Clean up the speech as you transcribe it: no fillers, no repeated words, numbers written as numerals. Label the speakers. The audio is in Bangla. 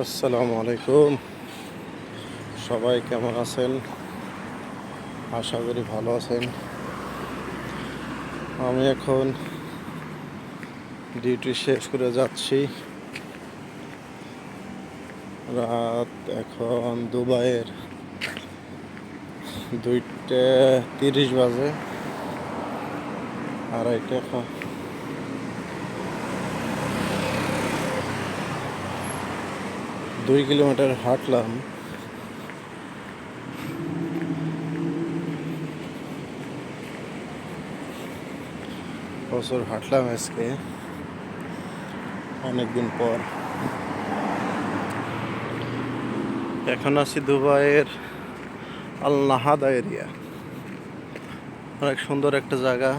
Speaker 1: আসসালামু আলাইকুম। সবাই কেমন আছেন? আশা করি ভালো আছেন। আমি এখন ডিউটি শেষ করে যাচ্ছি। রাত এখন দুবাইয়ের 2:30 বাজে। আড়াইটা 2 কিলোমিটার হাঁটলাম। প্রচুর হাঁটলাম আজকে অনেকদিন পর। এখন আছি দুবাইয়ের আল নাহাদা এরিয়া। অনেক সুন্দর একটা জায়গা।